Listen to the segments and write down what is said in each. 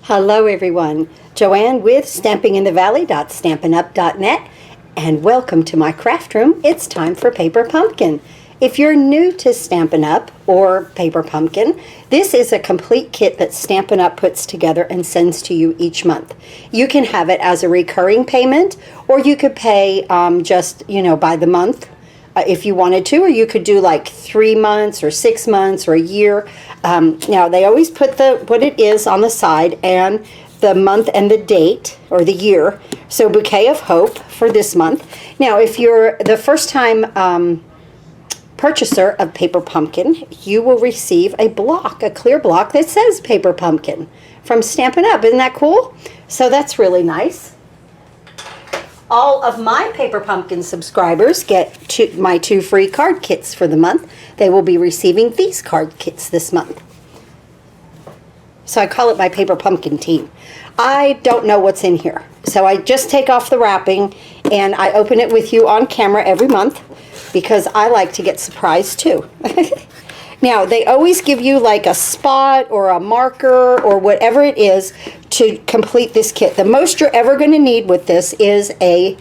Hello everyone, Joanne with stampinginthevalley.stampinup.net, and welcome to my craft room. It's time for Paper Pumpkin. If you're new to Stampin' Up! Or Paper Pumpkin, this is a complete kit that Stampin' Up! Puts together and sends to you each month. You can have it as a recurring payment, or you could pay just, by the month if you wanted to, or you could do like 3 months or 6 months or a year. Now they always put what it is on the side and the month and the date or the year. So Bouquet of Hope for this month. Now if you're the first time purchaser of Paper Pumpkin, you will receive a clear block that says Paper Pumpkin from Stampin' Up! Isn't that cool? So that's really nice. All of my Paper Pumpkin subscribers get my 2 free card kits for the month. They will be receiving these card kits this month. So I call it my Paper Pumpkin team. I don't know what's in here. So I just take off the wrapping and I open it with you on camera every month because I like to get surprised too. Now, they always give you like a spot or a marker or whatever it is to complete this kit. The most you're ever going to need with this is a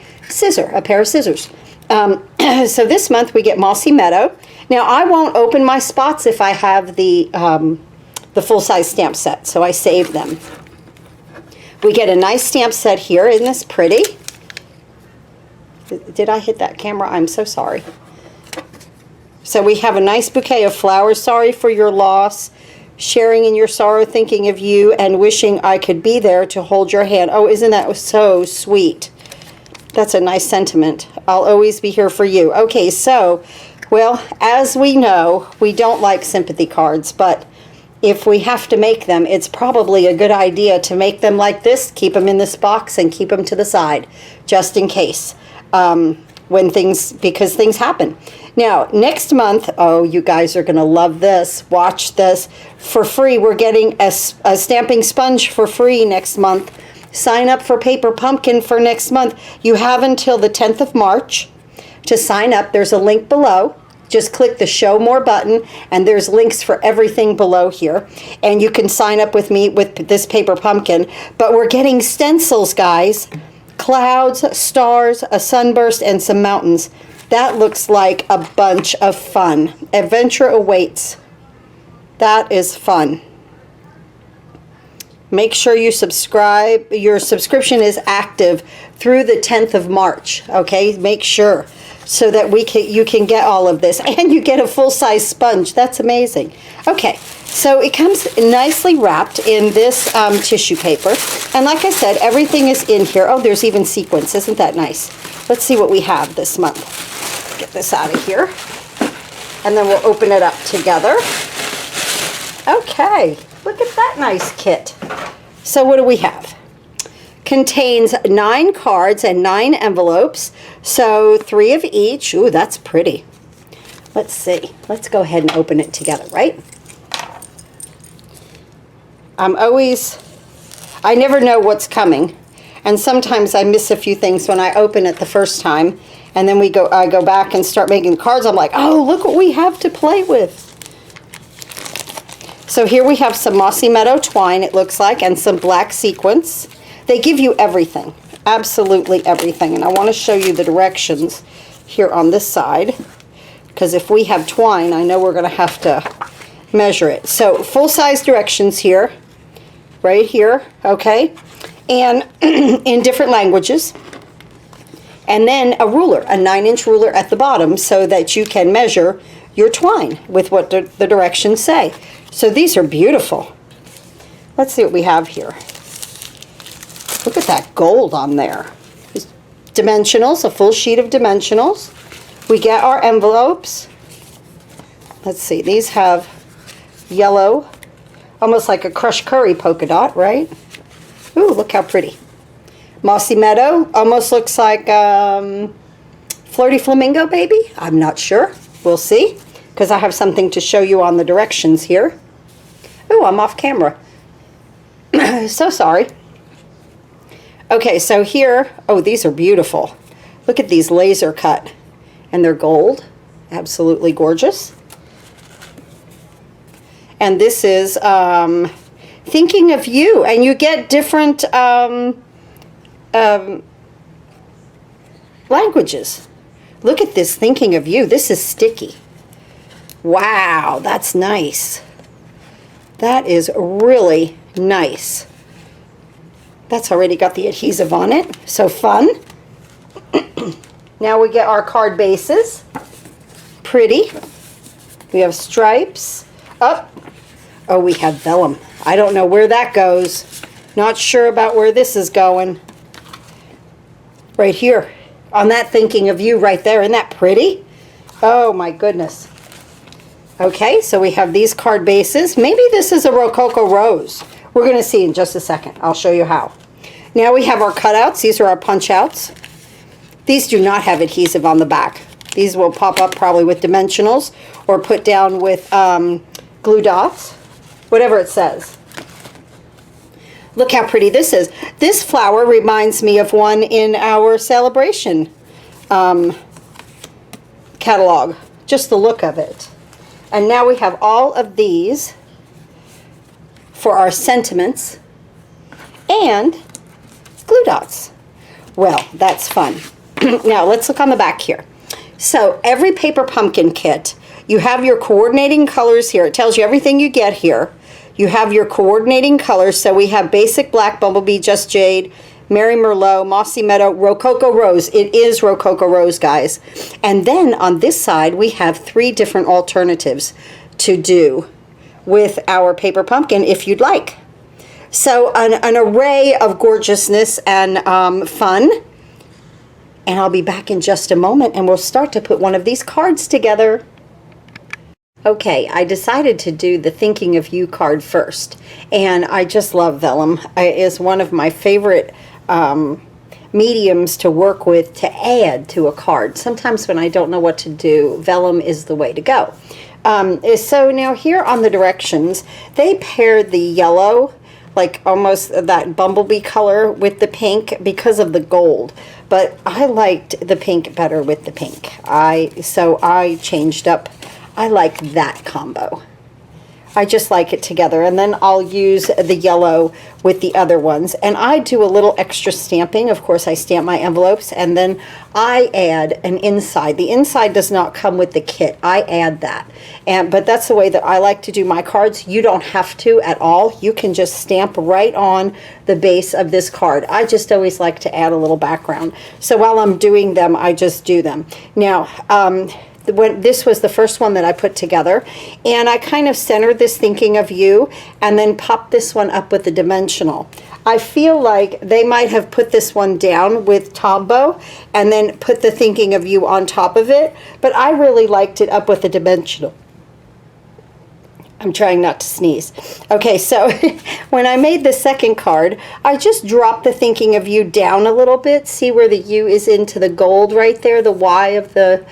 pair of scissors. So this month we get Mossy Meadow. Now, I won't open my spots if I have the full-size stamp set, so I save them. We get a nice stamp set here. Isn't this pretty? Did I hit that camera? I'm so sorry. So we have a nice bouquet of flowers. Sorry for your loss. Sharing in your sorrow, thinking of you, and wishing I could be there to hold your hand. Oh, isn't that so sweet? That's a nice sentiment. I'll always be here for you. Okay, so, well, as we know, we don't like sympathy cards, but if we have to make them, it's probably a good idea to make them like this, keep them in this box, and keep them to the side, just in case. Because things happen. Now, next month, oh, you guys are going to love this. Watch this. For free, we're getting a stamping sponge for free next month. Sign up for Paper Pumpkin for next month. You have until the 10th of March to sign up. There's a link below. Just click the Show More button, and there's links for everything below here. And you can sign up with me with this Paper Pumpkin. But we're getting stencils, guys. Clouds, stars, a sunburst, and some mountains. That looks like a bunch of fun. Adventure awaits. That is fun. Make sure you subscribe. Your subscription is active through the 10th of March. Okay, make sure so that you can get all of this, and you get a full-size sponge. That's amazing. Okay, so it comes nicely wrapped in this tissue paper, and like I said, everything is in here. Oh, there's even sequins. Isn't that nice? Let's see what we have this month. Get this out of here, and then we'll open it up together. Okay, look at that nice kit. So what do we have? Contains 9 cards and 9 envelopes, so 3 of each. Ooh, that's pretty. Let's see. Let's go ahead and open it together, right? I never know what's coming, and sometimes I miss a few things when I open it the first time, and then I go back and start making cards. I'm like, oh, look what we have to play with. So here we have some Mossy Meadow twine, it looks like, and some black sequins. They give you everything, absolutely everything. And I want to show you the directions here on this side, because if we have twine, I know we're going to have to measure it. So full-size directions here, right here, okay? And in different languages. And then a ruler, a 9-inch ruler at the bottom, so that you can measure your twine with what the directions say. So these are beautiful. Let's see what we have here. Look at that gold on there. Dimensionals, a full sheet of dimensionals. We get our envelopes. Let's see, these have yellow, almost like a crushed curry polka dot, right? Ooh, look how pretty. Mossy Meadow, almost looks like Flirty Flamingo, baby. I'm not sure. We'll see, because I have something to show you on the directions here. Ooh, I'm off camera. So sorry. Okay, so here, oh, these are beautiful. Look at these laser cut, and they're gold. Absolutely gorgeous. And this is thinking of you, and you get different languages. Look at this, thinking of you. This is sticky. Wow, that's nice. That is really nice. That's already got the adhesive on it. So fun. Now we get our card bases. Pretty. We have stripes. Oh, we have vellum. I don't know where that goes. Not sure about where this is going. Right here. On that thinking of you right there. Isn't that pretty? Oh my goodness. Okay, so we have these card bases. Maybe this is a Rococo Rose. We're going to see in just a second. I'll show you how. Now we have our cutouts. These are our punch outs. These do not have adhesive on the back. These will pop up probably with dimensionals or put down with glue dots, whatever it says. Look how pretty this is. This flower reminds me of one in our celebration catalog. Just the look of it. And now we have all of these for our sentiments and glue dots. Well, that's fun. Now let's look on the back here. So every paper pumpkin kit, you have your coordinating colors here. It tells you everything you get here. You have your coordinating colors. So we have basic black, bumblebee, just jade, Mary Merlot, Mossy Meadow, Rococo Rose. It is Rococo Rose, guys. And then on this side, we have 3 different alternatives to do with our paper pumpkin if you'd like. So an array of gorgeousness and fun. And I'll be back in just a moment and we'll start to put one of these cards together. Okay, I decided to do the Thinking of You card first. And I just love vellum. It is one of my favorite mediums to work with to add to a card. Sometimes when I don't know what to do, vellum is the way to go. So now here on the directions, they paired the yellow, like almost that bumblebee color, with the pink because of the gold. But I liked the pink better with the pink. So I changed up. I like that combo. I just like it together. And then I'll use the yellow with the other ones. And I do a little extra stamping. Of course, I stamp my envelopes. And then I add an inside. The inside does not come with the kit. I add that. But that's the way that I like to do my cards. You don't have to at all. You can just stamp right on the base of this card. I just always like to add a little background. So while I'm doing them, I just do them. Now, this was the first one that I put together, and I kind of centered this Thinking of You and then popped this one up with the dimensional. I feel like they might have put this one down with Tombow and then put the Thinking of You on top of it, but I really liked it up with the dimensional. I'm trying not to sneeze. Okay, so when I made the second card, I just dropped the Thinking of You down a little bit. See where the U is into the gold right there, the Y of the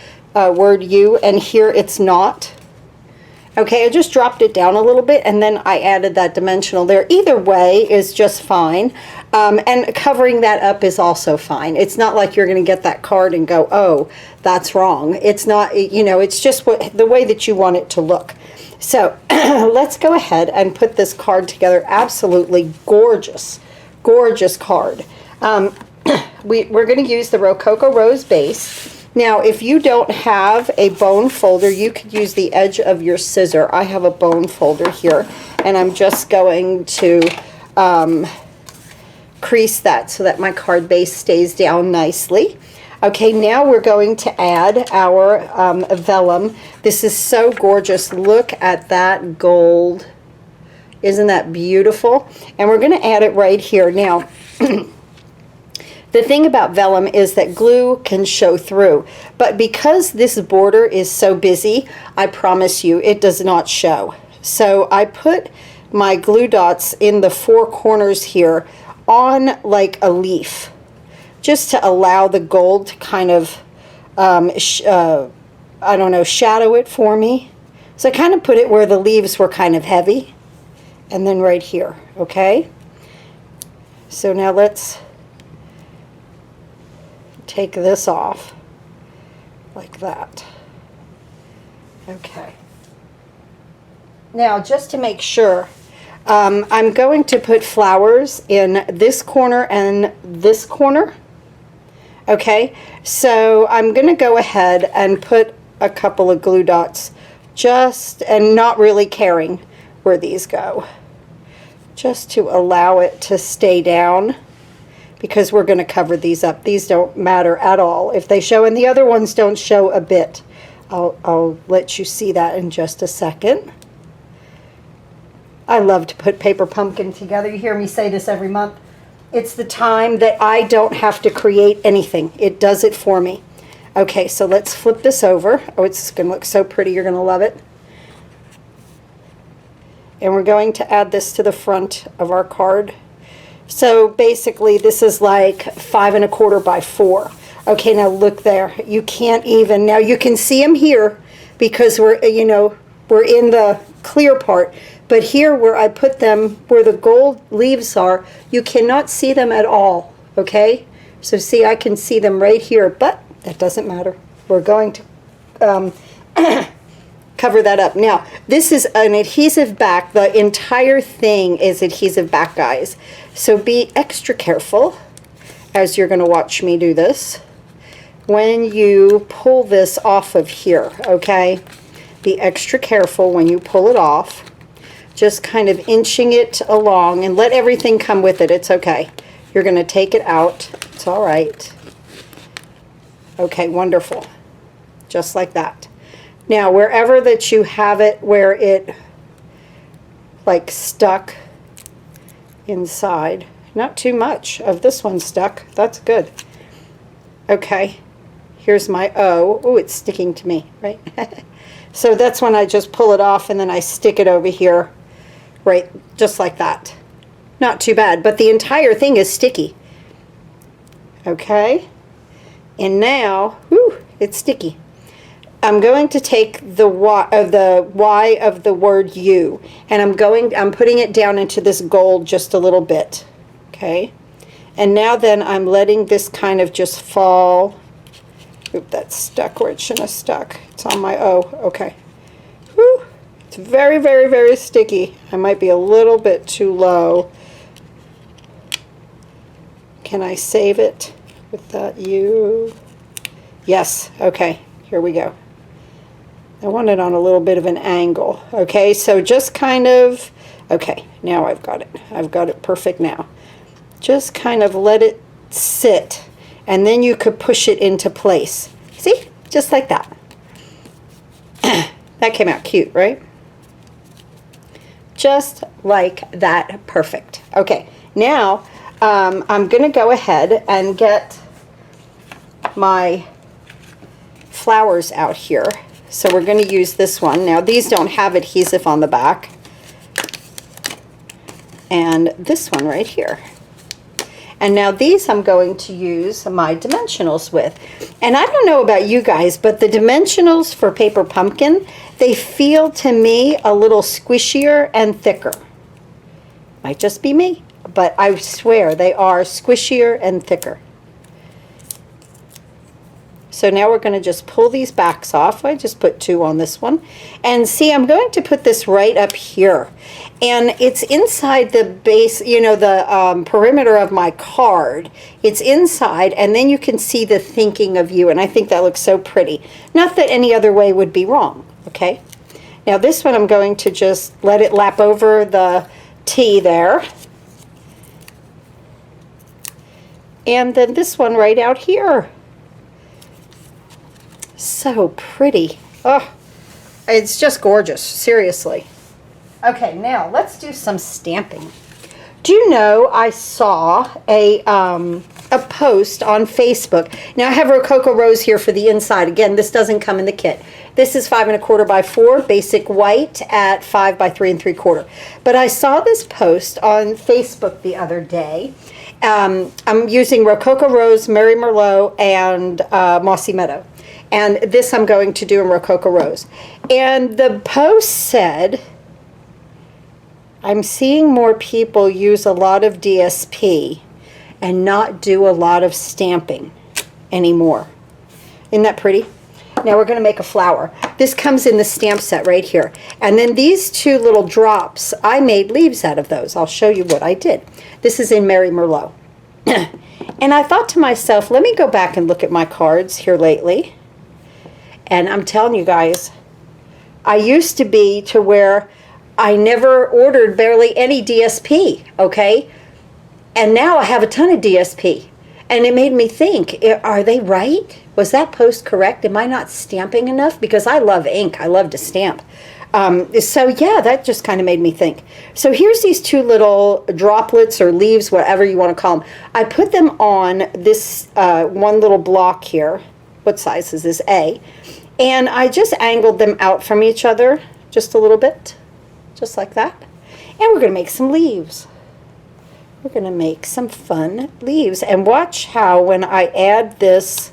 word you, and here it's not. Okay, I just dropped it down a little bit and then I added that dimensional there. Either way is just fine. And covering that up is also fine. It's not like you're going to get that card and go, oh, that's wrong. It's not, you know, it's just the way that you want it to look. So let's go ahead and put this card together. Absolutely gorgeous, gorgeous card. We're going to use the Rococo Rose base. Now, if you don't have a bone folder, you could use the edge of your scissor. I have a bone folder here, and I'm just going to crease that so that my card base stays down nicely. Okay, now we're going to add our vellum. This is so gorgeous. Look at that gold. Isn't that beautiful? And we're going to add it right here. Now, the thing about vellum is that glue can show through, but because this border is so busy, I promise you it does not show. So I put my glue dots in the 4 corners here on like a leaf, just to allow the gold to kind of, I don't know, shadow it for me. So I kind of put it where the leaves were kind of heavy, and then right here, okay? So now let's take this off like that. Okay. Now, just to make sure, I'm going to put flowers in this corner and this corner. Okay, so I'm going to go ahead and put a couple of glue dots, just, and not really caring where these go, just to allow it to stay down, because we're going to cover these up. These don't matter at all if they show, and the other ones don't show a bit. I'll let you see that in just a second. I love to put paper pumpkin together. You hear me say this every month. It's the time that I don't have to create anything. It does it for me. Okay, so let's flip this over. Oh, it's going to look so pretty. You're going to love it. And we're going to add this to the front of our card. So basically, this is like 5 1/4 by 4. Okay, now look there. You can't even, now you can see them here because we're, you know, we're in the clear part. But here where I put them, where the gold leaves are, you cannot see them at all, okay? So see, I can see them right here, but that doesn't matter. We're going to cover that up. Now, this is an adhesive back. The entire thing is adhesive back, guys. So be extra careful as you're going to watch me do this when you pull this off of here, okay? Be extra careful when you pull it off. Just kind of inching it along, and let everything come with it. It's okay. You're going to take it out. It's all right. Okay, wonderful. Just like that. Now, wherever that you have it where it like stuck inside, not too much of this one stuck. That's good. Okay, here's my O. Oh, it's sticking to me, right? So that's when I just pull it off and then I stick it over here. Right, just like that. Not too bad, but the entire thing is sticky. Okay, and now, whew, it's sticky. I'm going to take the Y of the word you, and I'm putting it down into this gold just a little bit. Okay, and now then I'm letting this kind of just fall. Oop, that's stuck where it shouldn't have stuck. It's on my O. Okay. Whew. It's very, very, very sticky. I might be a little bit too low. Can I save it with that U? Yes. Okay. Here we go. I want it on a little bit of an angle. Okay. So just kind of, okay. Now I've got it. I've got it perfect now. Just kind of let it sit. And then you could push it into place. See? Just like that. That came out cute, right? Just like that. Perfect. Okay, now I'm going to go ahead and get my flowers out here. So we're going to use this one. Now, these don't have adhesive on the back. And this one right here. And now these I'm going to use my dimensionals with. And I don't know about you guys, but the dimensionals for Paper Pumpkin, they feel to me a little squishier and thicker. Might just be me, but I swear they are squishier and thicker. So now we're going to just pull these backs off. I just put 2 on this one. And see, I'm going to put this right up here. And it's inside the base, you know, the perimeter of my card. It's inside, and then you can see the thinking of you. And I think that looks so pretty. Not that any other way would be wrong, okay? Now this one I'm going to just let it lap over the T there. And then this one right out here. So pretty. Oh, it's just gorgeous, seriously. Okay, now let's do some stamping. Do you know I saw a post on Facebook. Now I have Rococo Rose here for the inside. Again, this doesn't come in the kit. This is 5 1/4 by 4, basic white at 5 by 3 3/4. But I saw this post on Facebook the other day. I'm using Rococo Rose, Mary Merlot, and Mossy Meadow. And this I'm going to do in Rococo Rose. And the post said, I'm seeing more people use a lot of DSP and not do a lot of stamping anymore. Isn't that pretty? Now we're going to make a flower. This comes in the stamp set right here. And then these two little drops, I made leaves out of those. I'll show you what I did. This is in Mary Merlot. And I thought to myself, let me go back and look at my cards here lately. And I'm telling you guys, I used to be to where I never ordered barely any DSP, okay? And now I have a ton of DSP. And it made me think, are they right? Was that post correct? Am I not stamping enough? Because I love ink. I love to stamp. So yeah, that just kind of made me think. So here's these two little droplets or leaves, whatever you want to call them. I put them on this one little block here. What size is this? A. And I just angled them out from each other just a little bit, just like that. And we're going to make some leaves. We're going to make some fun leaves. And watch how when I add this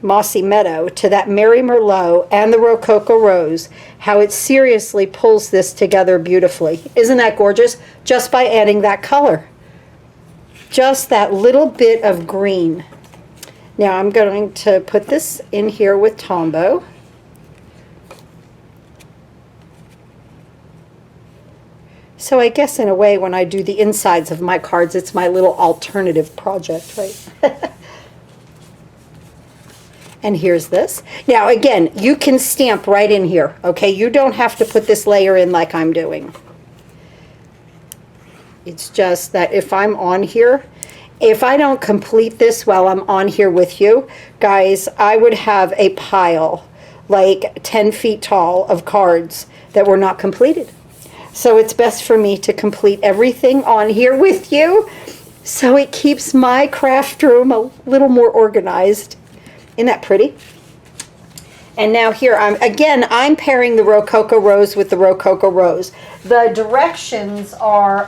Mossy Meadow to that Mary Merlot and the Rococo Rose, how it seriously pulls this together beautifully. Isn't that gorgeous? Just by adding that color. Just that little bit of green. Now I'm going to put this in here with Tombow. So I guess in a way when I do the insides of my cards, it's my little alternative project, right? And here's this. Now again, you can stamp right in here, okay? You don't have to put this layer in like I'm doing. It's just that if I'm on here, if I don't complete this while I'm on here with you, guys, I would have a pile like 10 feet tall of cards that were not completed. So it's best for me to complete everything on here with you so it keeps my craft room a little more organized. Isn't that pretty? And now here, I'm pairing the Rococo Rose with the Rococo Rose. The directions are,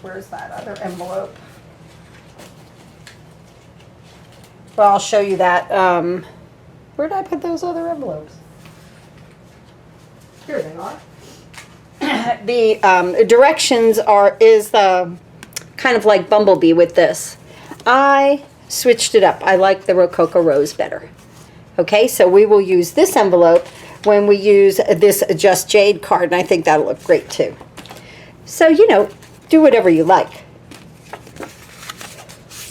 where's that other envelope? Well, I'll show you that. Where did I put those other envelopes? Here they are. The directions is kind of like Bumblebee with this. I switched it up. I like the Rococo Rose better. Okay, so we will use this envelope when we use this Just Jade card, and I think that'll look great too. So, you know, do whatever you like.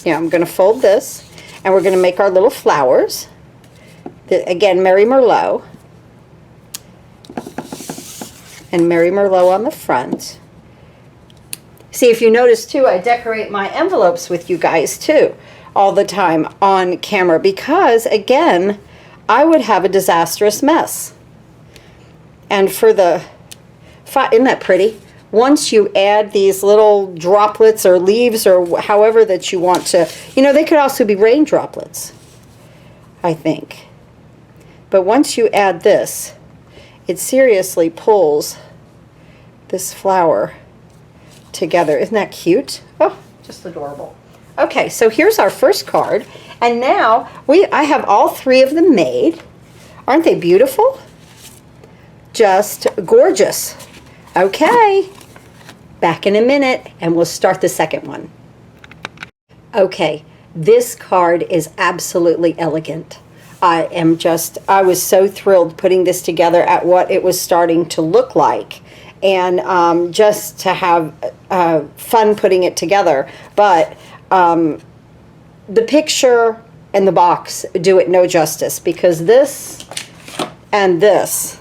Yeah, I'm going to fold this, and we're going to make our little flowers. Again, Mary Merlot. And Mary Merlot on the front. See, if you notice too, I decorate my envelopes with you guys too all the time on camera because, again, I would have a disastrous mess. And for the, isn't that pretty? Once you add these little droplets or leaves or however that you want to, you know, they could also be rain droplets, I think. But once you add this, it seriously pulls this flower together. Isn't that cute? Oh, just adorable. Okay, so here's our first card. And now I have all three of them made. Aren't they beautiful? Just gorgeous. Okay, back in a minute and we'll start the second one. Okay, this card is absolutely elegant. I was so thrilled putting this together at what it was starting to look like, and just to have fun putting it together. But the picture and the box do it no justice, because this and this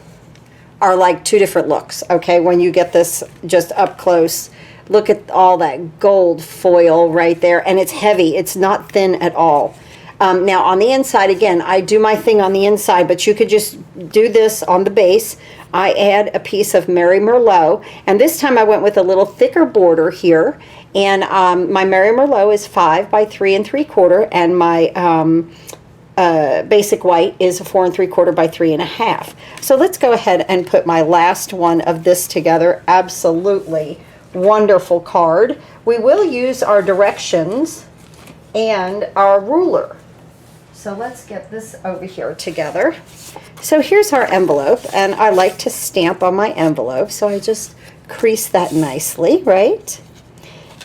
are like two different looks, okay? When you get this just up close, look at all that gold foil right there, and it's heavy. It's not thin at all. Now on the inside, again, I do my thing on the inside, but you could just do this on the base. I add a piece of Mary Merlot, and this time I went with a little thicker border here, and my Mary Merlot is 5 by 3 3/4, and my basic white is 4 3/4 by 3 1/2. So let's go ahead and put my last one of this together. Absolutely wonderful card. We will use our directions and our ruler. So let's get this over here together. So here's our envelope, and I like to stamp on my envelope, so I just crease that nicely, right?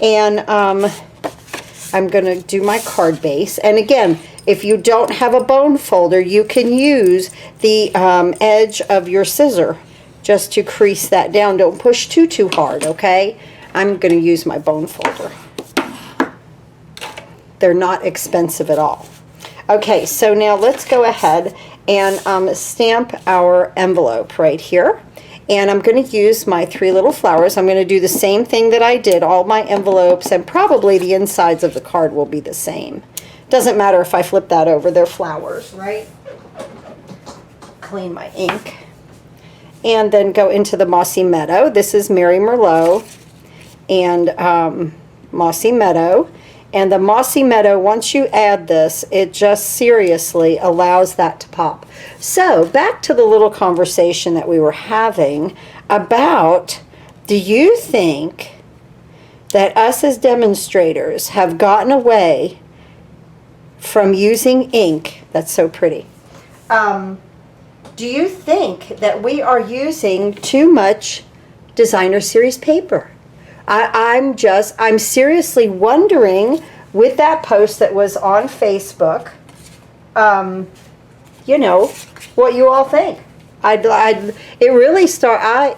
And I'm going to do my card base. And again, If you don't have a bone folder, you can use the edge of your scissor just to crease that down. Don't push too hard, okay? I'm going to use my bone folder. They're not expensive at all. Okay, so now let's go ahead and stamp our envelope right here. And I'm going to use my 3 little flowers. I'm going to do the same thing that I did. All my envelopes and probably the insides of the card will be the same. Doesn't matter if I flip that over. They're flowers, right? Clean my ink. And then go into the Mossy Meadow. This is Mary Merlot and Mossy Meadow. And the Mossy Meadow, once you add this, it just seriously allows that to pop. So back to the little conversation that we were having about, do you think that us as demonstrators have gotten away from using ink? That's so pretty. Do you think that we are using too much designer series paper? I'm seriously wondering, with that post that was on Facebook, you know, what you all think. It really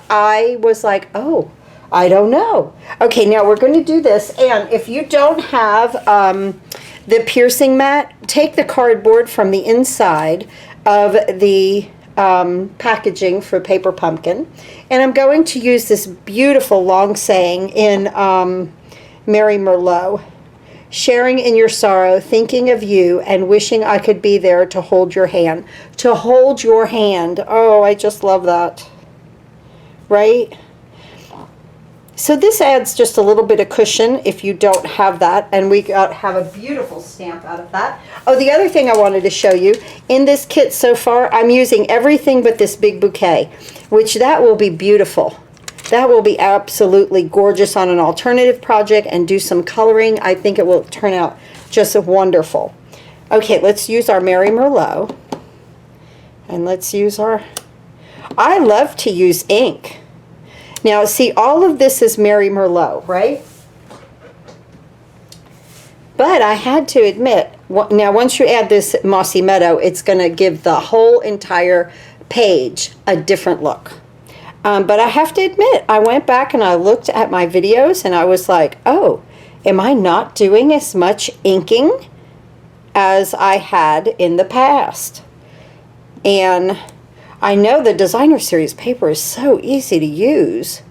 I was like, oh, I don't know. Okay, now we're going to do this, and if you don't have the piercing mat, take the cardboard from the inside of the packaging for Paper Pumpkin, and I'm going to use this beautiful long saying in Mary Merlot: sharing in your sorrow, thinking of you, and wishing I could be there to hold your hand. To hold your hand. Oh, I just love that. Right? So this adds just a little bit of cushion if you don't have that, and we have a beautiful stamp out of that. Oh, the other thing I wanted to show you, in this kit so far, I'm using everything but this big bouquet, which that will be beautiful. That will be absolutely gorgeous on an alternative project and do some coloring. I think it will turn out just wonderful. Okay, let's use our Mary Merlot, and let's use our, I love to use ink. Now, see, all of this is Mary Merlot, right? But I had to admit, now once you add this Mossy Meadow, it's going to give the whole entire page a different look. But I have to admit, I went back and I looked at my videos and I was like, oh, am I not doing as much inking as I had in the past? And I know the designer series paper is so easy to use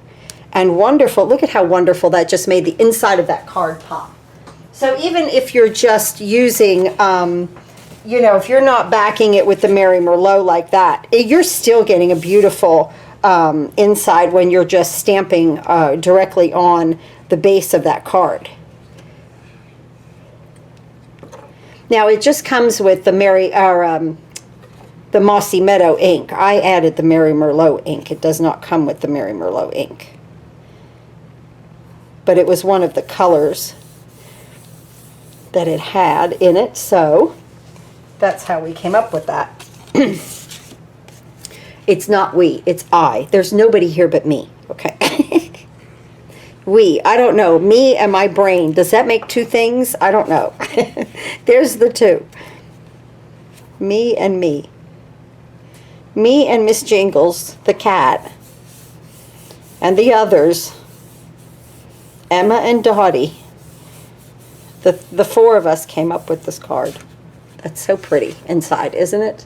and wonderful. Look at how wonderful that just made the inside of that card pop. So even if you're just using, you know, if you're not backing it with the Mary Merlot like that, you're still getting a beautiful inside when you're just stamping directly on the base of that card. Now it just comes with the the Mossy Meadow ink. I added the Mary Merlot ink. It does not come with the Mary Merlot ink. But it was one of the colors that it had in it, so that's how we came up with that. It's not we, it's I. There's nobody here but me, okay? We, I don't know, me and my brain. Does that make two things? I don't know. There's the two. Me and me. Me and Miss Jingles, the cat, and the others, Emma and Dottie. The four of us came up with this card. That's so pretty inside, isn't it?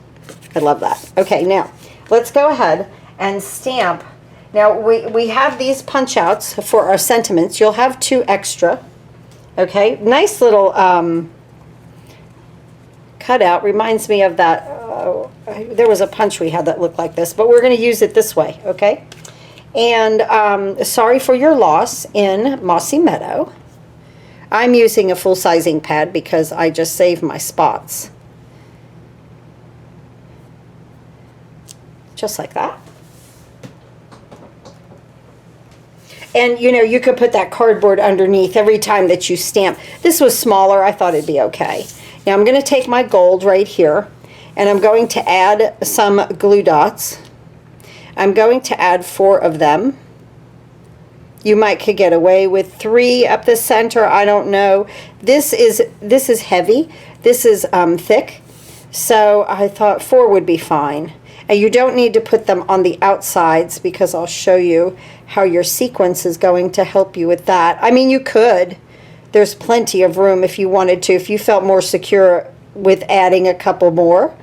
I love that. Okay, now let's go ahead and stamp. Now we have these punch outs for our sentiments. You'll have 2 extra. Okay, nice little cutout. Reminds me of that. There was a punch we had that looked like this, but we're going to use it this way. Okay, and sorry for your loss in Mossy Meadow. I'm using a full-size ink pad because I just saved my spots. Just like that. And you know, you could put that cardboard underneath every time that you stamp. This was smaller, I thought it'd be okay. Now I'm going to take my gold right here and I'm going to add some glue dots. I'm going to add 4 of them. You could get away with 3 up the center, I don't know. This is heavy. This is thick, so I thought 4 would be fine. And you don't need to put them on the outsides because I'll show you how your sequence is going to help you with that. I mean, you could. There's plenty of room if you wanted to. If you felt more secure with adding a couple more,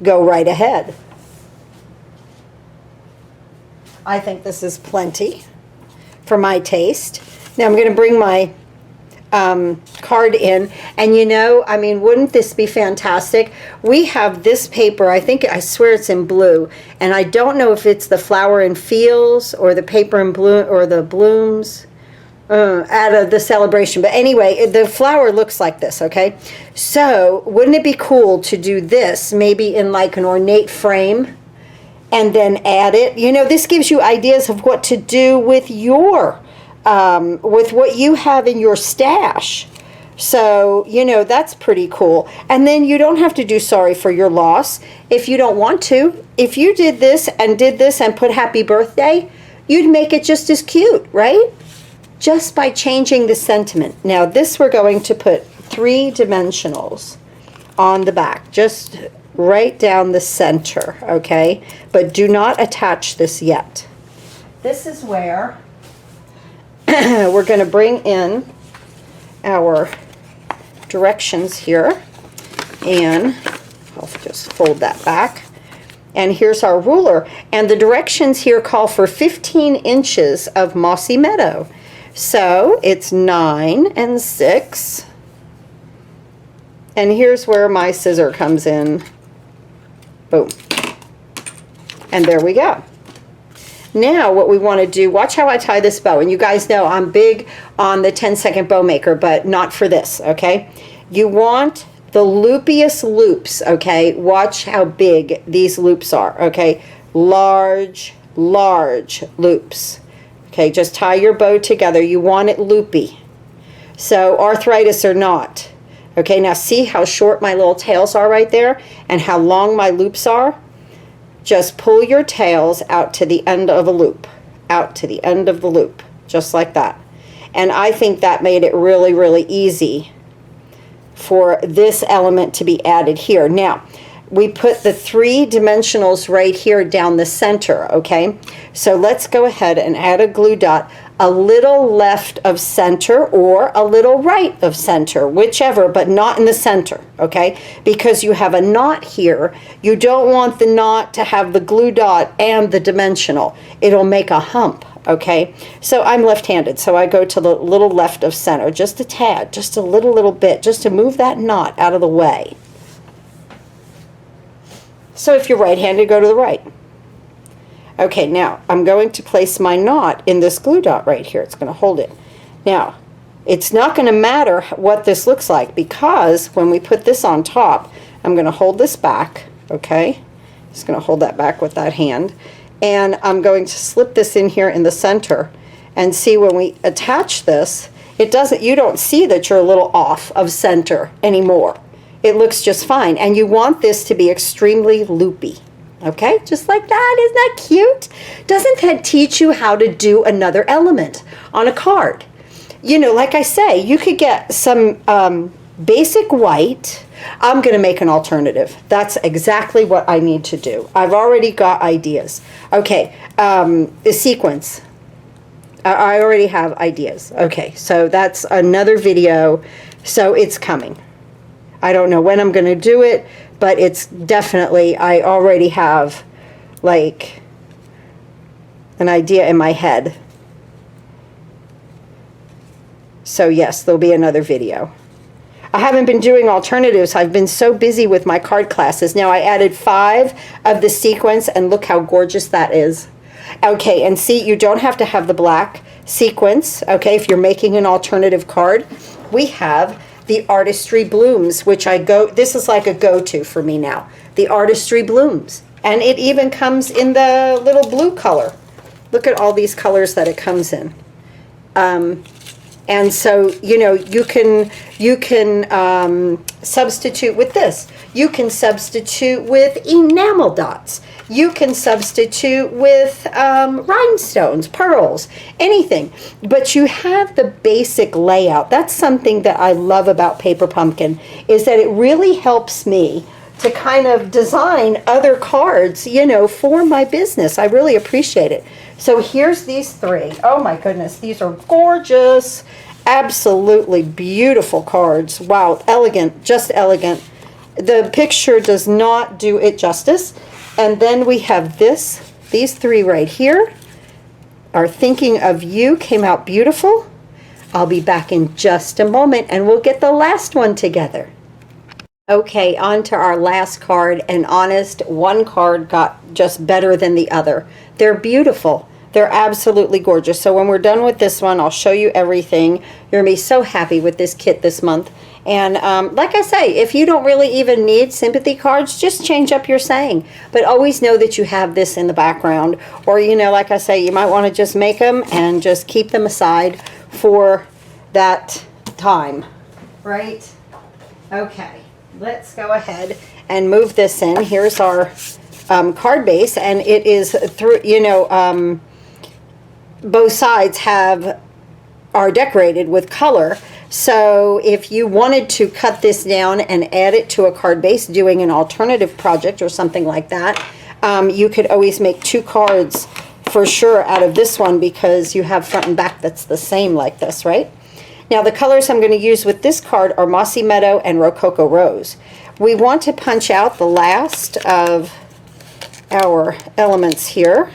go right ahead. I think this is plenty for my taste. Now I'm going to bring my card in, and you know, I mean, wouldn't this be fantastic? We have this paper, I swear it's in blue, and I don't know if it's the Flower and Fields or the paper in blue or the blooms out of the celebration, but anyway, the flower looks like this. Okay, so wouldn't it be cool to do this maybe in like an ornate frame and then add it? You know, this gives you ideas of what to do with your with what you have in your stash. So, you know, that's pretty cool. And then you don't have to do sorry for your loss if you don't want to. If you did this and put happy birthday, you'd make it just as cute, right? Just by changing the sentiment. Now, this we're going to put 3 dimensionals on the back, just right down the center, okay? But do not attach this yet. This is where we're going to bring in our directions here, and I'll just fold that back. And here's our ruler, and the directions here call for 15 inches of Mossy Meadow. So it's 9 and 6, and here's where my scissor comes in. Boom. And there we go. Now what we want to do, watch how I tie this bow. And you guys know I'm big on the 10-second bow maker, but not for this, okay? You want the loopiest loops, okay? Watch how big these loops are, okay? Large, large loops. Okay, just tie your bow together. You want it loopy. So arthritis or not. Okay, now see how short my little tails are right there and how long my loops are? Just pull your tails out to the end of a loop. Out to the end of the loop. Just like that. And I think that made it really, really easy for this element to be added here. Now, we put the 3 dimensionals right here down the center, okay? So let's go ahead and add a glue dot a little left of center or a little right of center, whichever, but not in the center, okay? Because you have a knot here. You don't want the knot to have the glue dot and the dimensional. It'll make a hump, okay? So I'm left-handed, so I go to the little left of center, just a tad, just a little bit, just to move that knot out of the way. So if you're right-handed, go to the right. Okay, now I'm going to place my knot in this glue dot right here. It's going to hold it. Now, it's not going to matter what this looks like because when we put this on top, I'm going to hold this back, okay? Just going to hold that back with that hand. And I'm going to slip this in here in the center. And see, when we attach this, it doesn't, you don't see that you're a little off of center anymore. It looks just fine. And you want this to be extremely loopy. Okay, just like that. Isn't that cute? Doesn't that teach you how to do another element on a card? You know, like I say, you could get some basic white. I'm going to make an alternative. That's exactly what I need to do. I've already got ideas. Okay, the sequence. I already have ideas. Okay, so that's another video. So it's coming. I don't know when I'm going to do it, but it's definitely, I already have like an idea in my head. So yes, there'll be another video. I haven't been doing alternatives. I've been so busy with my card classes. Now I added 5 of the sequence and look how gorgeous that is. Okay, and see, you don't have to have the black sequence, okay, if you're making an alternative card. We have the Artistry Blooms, which this is like a go-to for me now. The Artistry Blooms. And it even comes in the little blue color. Look at all these colors that it comes in. And so, you know, you can substitute with this. You can substitute with enamel dots. You can substitute with rhinestones, pearls, anything. But you have the basic layout. That's something that I love about Paper Pumpkin, is that it really helps me to kind of design other cards, you know, for my business. I really appreciate it. So here's these three. Oh my goodness, these are gorgeous, absolutely beautiful cards. Wow, elegant, just elegant. The picture does not do it justice. And then we have these three right here are Thinking of You, came out beautiful. I'll be back in just a moment and we'll get the last one together. Okay, on to our last card, and honest, one card got just better than the other. They're beautiful. They're absolutely gorgeous. So when we're done with this one, I'll show you everything. You're going to be so happy with this kit this month. And like I say, if you don't really even need sympathy cards, just change up your saying. But always know that you have this in the background. Or, you know, like I say, you might want to just make them and just keep them aside for that time. Right? Okay. Let's go ahead and move this in. Here's our card base, and it is through, you know, both sides are decorated with color. So if you wanted to cut this down and add it to a card base, doing an alternative project or something like that, you could always make two cards for sure out of this one, because you have front and back that's the same like this, right? Now the colors I'm going to use with this card are Mossy Meadow and Rococo Rose. We want to punch out the last of our elements here.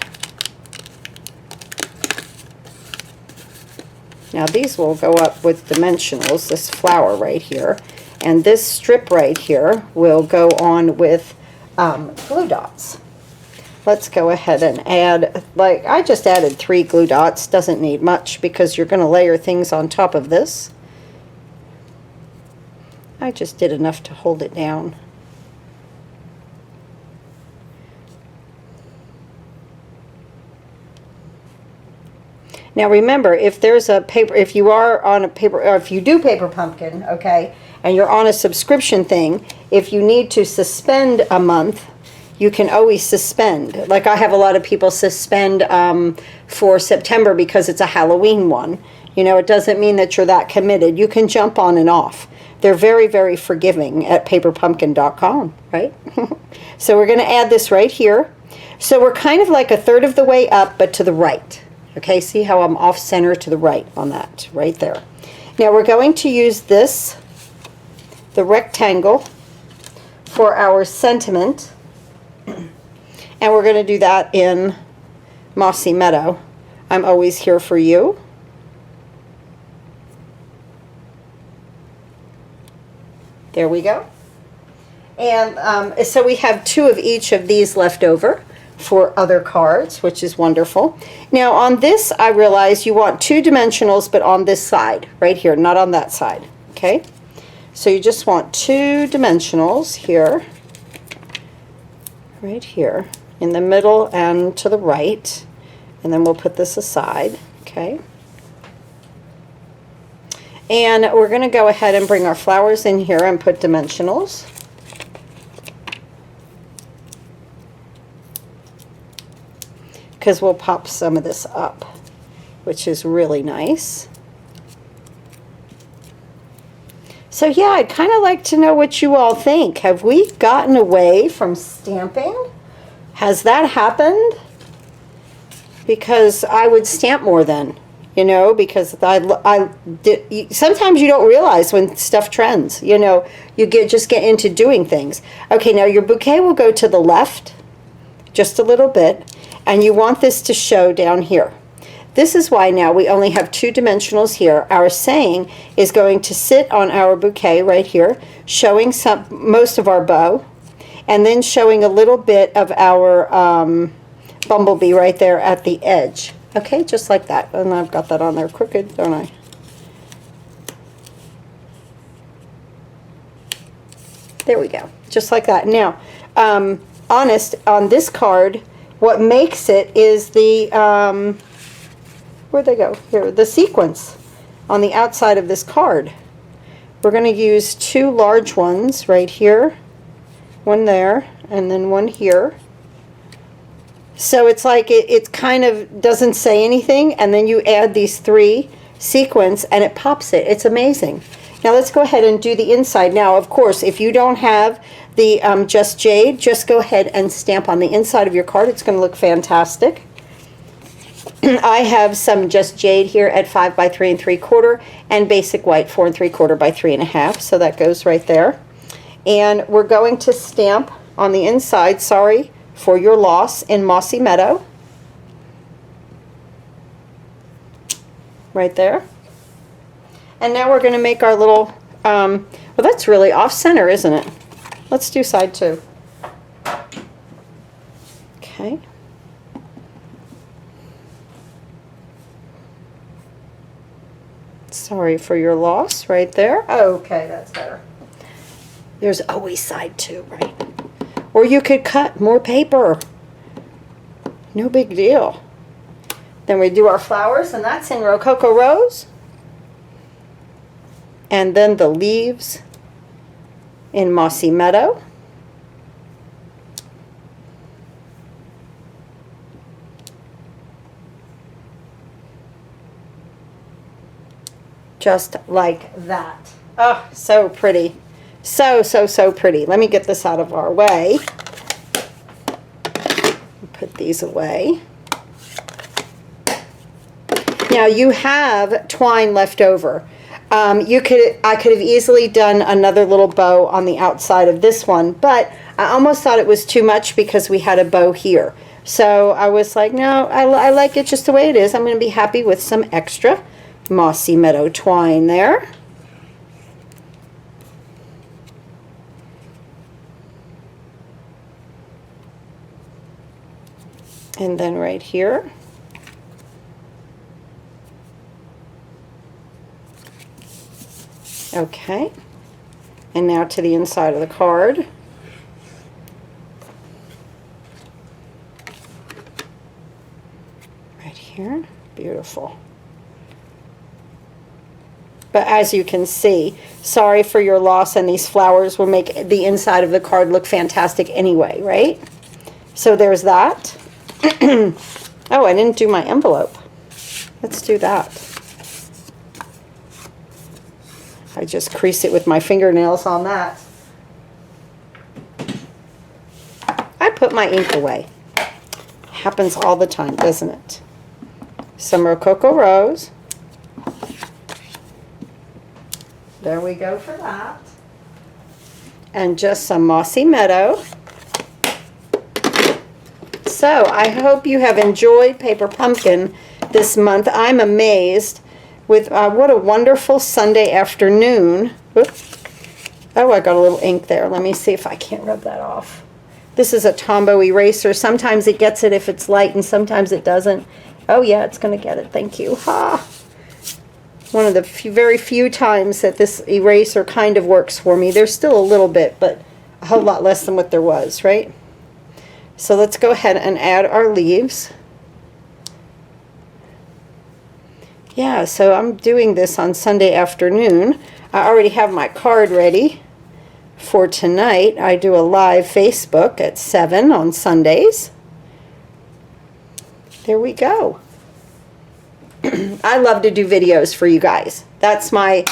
Now these will go up with dimensionals, this flower right here. And this strip right here will go on with glue dots. Let's go ahead and add, like I just added 3 glue dots. Doesn't need much because you're going to layer things on top of this. I just did enough to hold it down. Now remember, if there's a paper, if you are on a paper, or if you do Paper Pumpkin, okay, and you're on a subscription thing, if you need to suspend a month, you can always suspend. Like I have a lot of people suspend for September because it's a Halloween one. You know, it doesn't mean that you're that committed. You can jump on and off. They're very, very forgiving at paperpumpkin.com, right? So we're going to add this right here. So we're kind of like a third of the way up, but to the right. Okay, see how I'm off center to the right on that, right there. Now we're going to use this, the rectangle, for our sentiment. And we're going to do that in Mossy Meadow. I'm always here for you. There we go. And so we have 2 of each of these left over for other cards, which is wonderful. Now on this, I realize you want 2 dimensionals, but on this side, right here, not on that side. Okay? So you just want 2 dimensionals here, right here, in the middle and to the right. And then we'll put this aside. Okay? And we're going to go ahead and bring our flowers in here and put dimensionals. Because we'll pop some of this up, which is really nice. So yeah, I'd kind of like to know what you all think. Have we gotten away from stamping? Has that happened? Because I would stamp more then, you know, because sometimes you don't realize when stuff trends, you know, you just get into doing things. Okay, now your bouquet will go to the left just a little bit. And you want this to show down here. This is why now we only have 2 dimensionals here. Our saying is going to sit on our bouquet right here, showing most of our bow, and then showing a little bit of our bumblebee right there at the edge. Okay, just like that. And I've got that on there crooked, don't I? There we go, just like that. Now, honest, on this card, what makes it is the, where'd they go? Here, the sequence. on the outside of this card. We're going to use 2 large ones right here, one there, and then one here. So it's like it kind of doesn't say anything, and then you add these 3 sequins and it pops it. It's amazing. Now let's go ahead and do the inside. Now, of course, if you don't have the Just Jade, just go ahead and stamp on the inside of your card. It's going to look fantastic. I have some Just Jade here at 5 by 3 3/4 and basic white 4 3/4 by 3 1/2. So that goes right there. And we're going to stamp on the inside, sorry for your loss, in Mossy Meadow. Right there. And now we're going to make our little, well, that's really off center, isn't it? Let's do side 2. Okay. Sorry for your loss, right there. Okay, that's better. There's always side 2, right? Or you could cut more paper. No big deal. Then we do our flowers, and that's in Rococo Rose. And then the leaves in Mossy Meadow. Just like that. Oh, so pretty. So, so, so pretty. Let me get this out of our way. Put these away. Now you have twine left over. I could have easily done another little bow on the outside of this one, but I almost thought it was too much because we had a bow here. So I was like, no, I like it just the way it is. I'm going to be happy with some extra Mossy Meadow twine there. And then right here. Okay, and now to the inside of the card. Right here, beautiful. But as you can see, sorry for your loss, and these flowers will make the inside of the card look fantastic anyway, right? So there's that. Oh, I didn't do my envelope. Let's do that. I just crease it with my fingernails on that. I put my ink away. Happens all the time, doesn't it? Some Rococo Rose. There we go for that. And just some Mossy Meadow. So I hope you have enjoyed Paper Pumpkin this month. I'm amazed with what a wonderful Sunday afternoon. Whoops. Oh, I got a little ink there. Let me see if I can't rub that off. This is a Tombow eraser. Sometimes it gets it if it's light, and sometimes it doesn't. Oh yeah, it's going to get it. Thank you. Ha! One of the very few times that this eraser kind of works for me. There's still a little bit, but a whole lot less than what there was, right? So let's go ahead and add our leaves. Yeah, so I'm doing this on Sunday afternoon. I already have my card ready for tonight. I do a live Facebook at 7 on Sundays. There we go. I love to do videos for you guys. That's my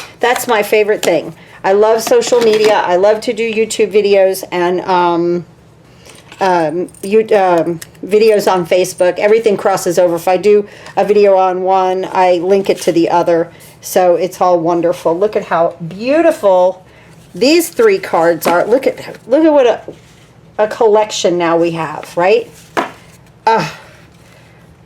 favorite thing. I love social media. I love to do YouTube videos and videos on Facebook. Everything crosses over. If I do a video on one, I link it to the other. So it's all wonderful. Look at how beautiful these 3 cards are. Look at what a collection now we have, right?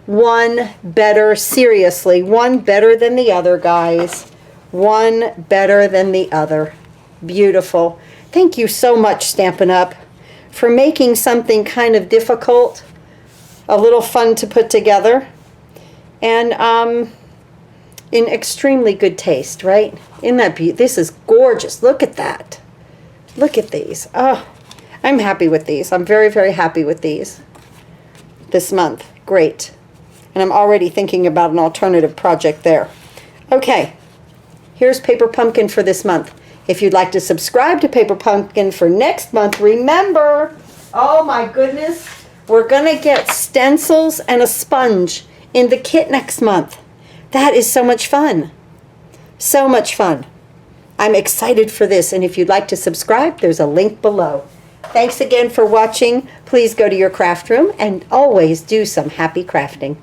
One better, seriously, one better than the other, guys. One better than the other. Beautiful. Thank you so much, Stampin' Up, for making something kind of difficult a little fun to put together, and in extremely good taste, right? Isn't that beautiful? This is gorgeous. Look at that. Look at these. Oh, I'm happy with these. I'm very, very happy with these this month. Great. And I'm already thinking about an alternative project there. Okay, Here's Paper Pumpkin for this month. If you'd like to subscribe to Paper Pumpkin for next month, remember, oh my goodness, we're going to get stencils and a sponge in the kit next month. That is so much fun. So much fun. I'm excited for this, and if you'd like to subscribe, there's a link below. Thanks again for watching. Please go to your craft room and always do some happy crafting.